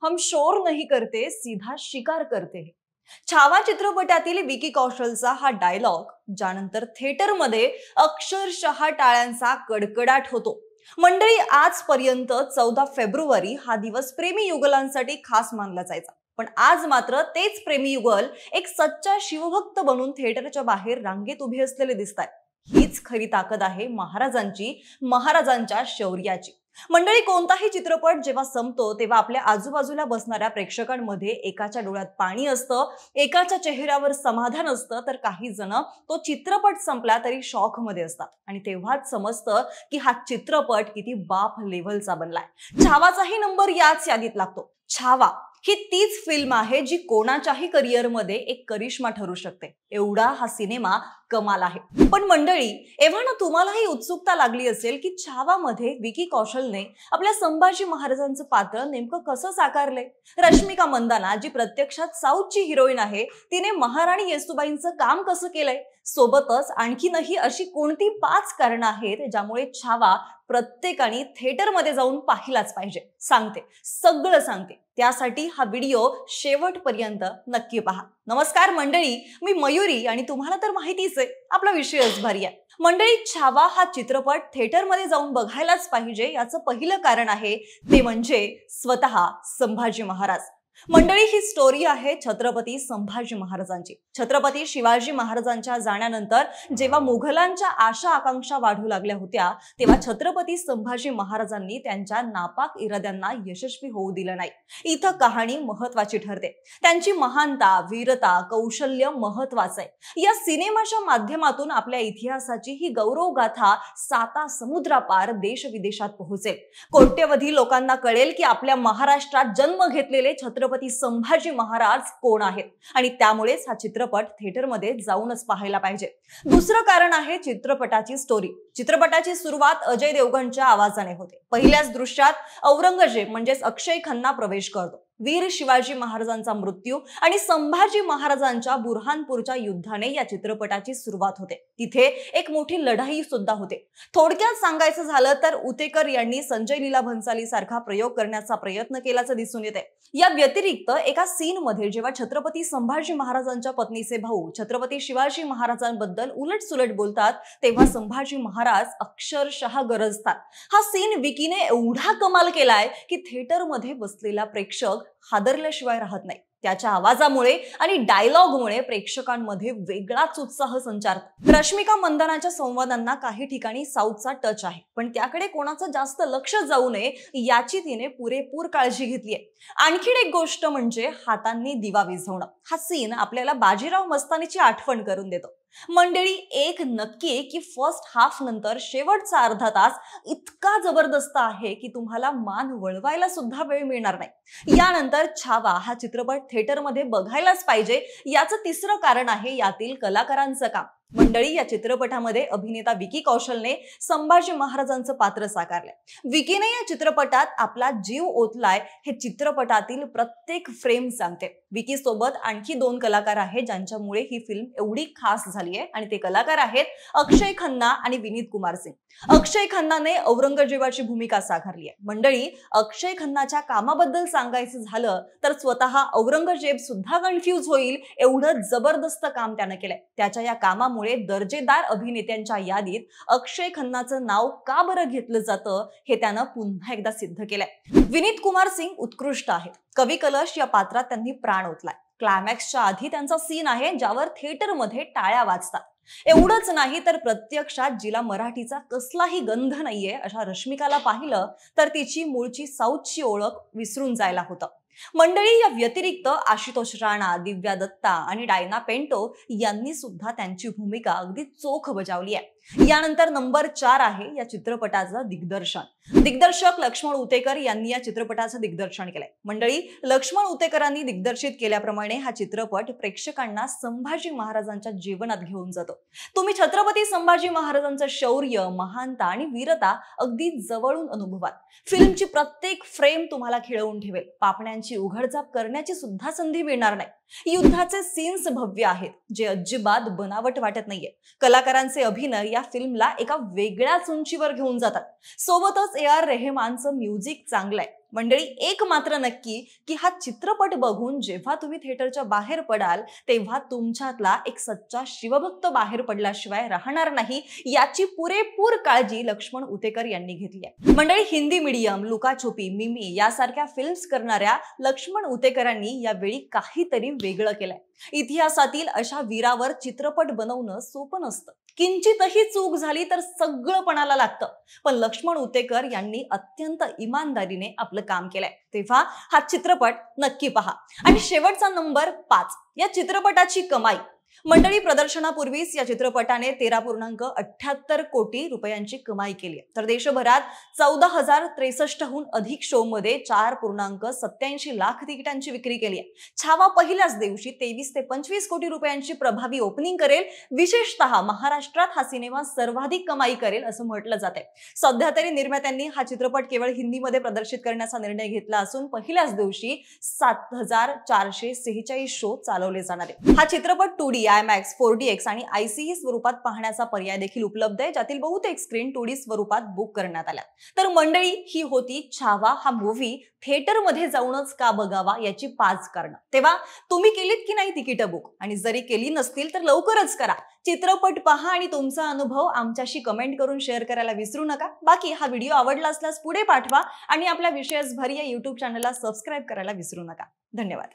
हम शोर नहीं करते सीधा शिकार करते हैं। छावा चित्रपटातील विकी कौशलचा हा डायलॉग ज्यानंतर थिएटरमध्ये अक्षरशः टाळ्यांचा कडकडाट होतो। मंडळी, आजपर्यंत 14 फेब्रुवारी हा दिवस प्रेमी युगलांसाठी खास मानला जायचा, पण आज मात्र तेच प्रेमी युगल एक सच्चा शिवभक्त बनून थिएटरच्या बाहेर रांगेत उभे असलेले दिसतात। हीच खरी ताकद आहे महाराजांची, महाराजांच्या शौर्याची। मंडळी, कोणताही चित्रपट जेव्हा संपतो तेव्हा आपल्या आजूबाजूला बसणाऱ्या प्रेक्षकांमध्ये एकाच्या डोळ्यात पाणी असतं, एकाच्या चेहऱ्यावर समाधान असतं, तर काही जण तो चित्रपट संपला तरी शॉक मध्ये असतात आणि तेव्हाच समजतं की हा चित्रपट किती बाप लेव्हलचा बनलाय। छावाचाही नंबर याच यादीत लागतो। छावा ही तीच फिल्म आहे जी कोणाच्याही करिअरमध्ये एक करिश्मा ठरू शकते। एवढा हा सिनेमा कमाल आहे। पण मंडळी, एव्हा ना तुम्हालाही उत्सुकता लागली असेल की छावामध्ये विकी कौशलने आपल्या संभाजी महाराजांचं पात्र नेमकं कसं साकारलंय। रश्मिका मंदाना, जी प्रत्यक्षात साऊथची हिरोईन आहे, तिने महाराणी येसुबाईंचं काम कसं केलंय। सोबतच आणखीनही अशी कोणती 5 कारणं आहेत ज्यामुळे छावा प्रत्येकाने थिएटरमध्ये जाऊन पाहिलाच पाहिजे। सांगते, सगळं सांगते। त्यासाठी हा व्हिडिओ शेवटपर्यंत नक्की पहा। नमस्कार मंडळी, मी मयुरी आणि तुम्हाला तर माहितीच आहे आपला विषयच भारी आहे। मंडळी, छावा हा चित्रपट थिएटरमध्ये जाऊन बघायलाच पाहिजे याचं पहिलं कारण आहे ते म्हणजे स्वतः संभाजी महाराज। मंडळी, ही स्टोरी आहे छत्रपती संभाजी महाराजांची। छत्रपती शिवाजी महाराजांच्या जाण्यानंतर जेव्हा मुघलांच्या आशा आकांक्षा वाढू लागल्या होत्या, तेव्हा छत्रपती संभाजी महाराजांनी त्यांच्या नापाक इराद्यांना यशस्वी होऊ दिलं नाही। इथं कहाणी महत्वाची ठरते। त्यांची महानता, वीरता, कौशल्य महत्वाचं आहे। या सिनेमाच्या माध्यमातून आपल्या इतिहासाची ही गौरव गाथा 7 समुद्रापार देश विदेशात पोहोचेल। कोट्यवधी लोकांना कळेल की आपल्या महाराष्ट्रात जन्म घेतलेले छत्रपती संभाजी महाराज कोण आहेत आणि त्यामुळेच हा चित्रपट थिएटरमध्ये जाऊनच पाहायला पाहिजे। दुसरं कारण आहे चित्रपटाची स्टोरी। चित्रपटाची सुरुवात अजय देवगणच्या आवाजाने होते। पहिल्याच दृश्यात औरंगजेब म्हणजेच अक्षय खन्ना प्रवेश करतो। वीर शिवाजी महाराजांचा मृत्यू आणि संभाजी महाराजांच्या बुरहानपूरच्या युद्धाने या चित्रपटाची सुरुवात होते। तिथे एक मोठी लढाई सुद्धा होते। थोडक्यात सांगायचं झालं तर उतेकर यांनी संजय लीला भंसाली सारखा प्रयोग करण्याचा प्रयत्न केल्याचं दिसून येते। या व्यतिरिक्त एका सीन मध्ये जेव्हा छत्रपती संभाजी महाराजांच्या पत्नीचे भाऊ छत्रपती शिवाजी महाराजांबद्दल उलटसुलट बोलतात, तेव्हा संभाजी महाराज अक्षरशः गरजतात। हा सीन विकीने एवढा कमाल केलाय की थिएटरमध्ये बसलेला प्रेक्षक हादरल्याशिवाय राहत नाही। त्याच्या आवाजामुळे आणि डायलॉगमुळे प्रेक्षकांमध्ये वेगळाच उत्साह संचारतो। रश्मिका मंदानाच्या संवादांना काही ठिकाणी साऊथचा टच आहे, पण त्याकडे कोणाचं जास्त लक्ष जाऊ नये याची तिने पुरेपूर काळजी घेतली आहे। आणखीन एक गोष्ट म्हणजे हातांनी दिवा विझवणं। हा सीन आपल्याला बाजीराव मस्तानीची आठवण करून देतो। मंडळी, एक नक्की की फर्स्ट हाफ नंतर शेवटचा अर्धा तास इतका जबरदस्त आहे की तुम्हाला मान वळवायला सुद्धा वेळ मिळणार नाही। यानंतर छावा हा चित्रपट थिएटरमध्ये बघायलाच पाहिजे याचं तिसरं कारण आहे यातील कलाकारांचं काम। मंडळी, या चित्रपटामध्ये अभिनेता विकी कौशलने संभाजी महाराजांचं पात्र साकारलंय। विकीने या चित्रपटात आपला जीव ओतलाय हे चित्रपटातील प्रत्येक फ्रेम सांगते। विकी सोबत आणखी 2 कलाकार आहेत ज्यांच्यामुळे ही फिल्म एवढी खास झाली आहे आणि ते कलाकार आहेत अक्षय खन्ना आणि विनीत कुमार सिंग। अक्षय खन्नाने औरंगजेबाची भूमिका साकारली आहे। मंडळी, अक्षय खन्नाच्या कामाबद्दल सांगायचं झालं तर स्वतः औरंगजेब सुद्धा कन्फ्यूज होईल एवढं जबरदस्त काम त्याने केलंय। त्याच्या या कामामुळे दर्जेदार अभिनेत्यांच्या यादीत अक्षय खन्नाचं नाव का बरं घेतलं जातं हे त्यानं पुन्हा एकदा सिद्ध केलंय। विनीत कुमार सिंग उत्कृष्ट आहेत। कवी कलश या पात्रात त्यांनी प्राण ओतलाय। क्लायमॅक्सच्या आधी त्यांचा सीन आहे ज्यावर थिएटरमध्ये टाळ्या वाजतात। एवढंच नाही तर प्रत्यक्षात जिला मराठीचा कसलाही गंध नाहीये अशा रश्मिकाला पाहिलं तर तिची मूळची साऊथची ओळख विसरून जायला होतं। मंडळी, या व्यतिरिक्त आशुतोष राणा, दिव्या दत्ता आणि डायना पेंटो यांनी सुद्धा त्यांची भूमिका अगदी चोख बजावली आहे। यानंतर नंबर 4 आहे या चित्रपटाचं दिग्दर्शन। दिग्दर्शक लक्ष्मण उतेकर यांनी या चित्रपटाचं दिग्दर्शन केलंय। मंडळी, लक्ष्मण उतेकरांनी दिग्दर्शित केल्याप्रमाणे हा चित्रपट प्रेक्षकांना संभाजी महाराजांच्या जीवनात घेऊन जातो। तुम्ही छत्रपती संभाजी महाराजांचं शौर्य, महानता आणि वीरता अगदी जवळून अनुभवाल। फिल्मची प्रत्येक फ्रेम तुम्हाला खिळवून ठेवेल। पापण्यांची उघडझाप करण्याची सुद्धा संधी मिळणार नाही। युद्धाचे सीन्स भव्य आहेत, जे अजिबात बनावट वाटत नाहीये. कलाकारांचे अभिनय या फिल्मला एका वेगळ्याच उंचीवर घेऊन जातात. सोबतच AR रेहमानचं म्युझिक चांगलंय. मंडळी, एक मात्र नक्की की हा चित्रपट बघून जेव्हा तुम्ही थिएटरच्या बाहेर पडाल, तेव्हा तुमच्यातला एक सच्चा शिवभक्त बाहेर पडल्याशिवाय राहणार नाही, याची पुरेपूर काळजी लक्ष्मण उतेकर यांनी घेतली आहे. मंडळी, हिंदी मीडियम, लुकाछुपी, मिमी यासारख्या फिल्म्स करणाऱ्या लक्ष्मण उतेकरांनी यावेळी काहीतरी वेगळं केलंय. इतिहासातील अशा वीरावर चित्रपट बनवणं सोपं नसतं. किंचितही चूक झाली तर सगळं पणाला लागतं. पण लक्ष्मण उतेकर यांनी अत्यंत इमानदारीने आपलं काम केलंय. तेव्हा हा चित्रपट नक्की पहा. आणि शेवटचा नंबर 5, या चित्रपटाची कमाई. मंडळी, प्रदर्शनापूर्वीच या चित्रपटाने 13.78 कोटी रुपयांची कमाई केली, तर देशभरात 14,063 हून अधिक शो मध्ये 4.87 लाख तिकिटांची विक्री केली आहे. छावा पहिल्याच दिवशी 23 ते 25 कोटी रुपयांची प्रभावी ओपनिंग करेल. विशेषतः महाराष्ट्रात हा सिनेमा सर्वाधिक कमाई करेल असं म्हटलं जाते. सध्या तरी निर्मात्यांनी हा चित्रपट केवळ हिंदीमध्ये प्रदर्शित करण्याचा निर्णय घेतला असून पहिल्याच दिवशी 7,446 शो चालवले जाणार आहेत. हा चित्रपट 2D, IMAX, 4DX आणि ICE स्वरूपात पाहण्याचा पर्याय देखील उपलब्ध आहे, ज्यातील बहुतेक स्क्रीन 2D स्वरूपात बुक करण्यात आल्या. तर मंडळी, ही होती छावा हा मूव्ही थिएटरमध्ये जाऊनच का बघावा याची 5 कारणं. तेव्हा तुम्ही केलीत की नाही तिकीट बुक? आणि जरी केली नसतील तर लवकरच करा. चित्रपट पहा आणि तुमचा अनुभव आमच्याशी कमेंट करून शेअर करायला विसरू नका. बाकी हा व्हिडिओ आवडला असल्यास पुढे पाठवा आणि आपल्या विषयसभर या YouTube चॅनलला सबस्क्राईब करायला विसरू नका. धन्यवाद.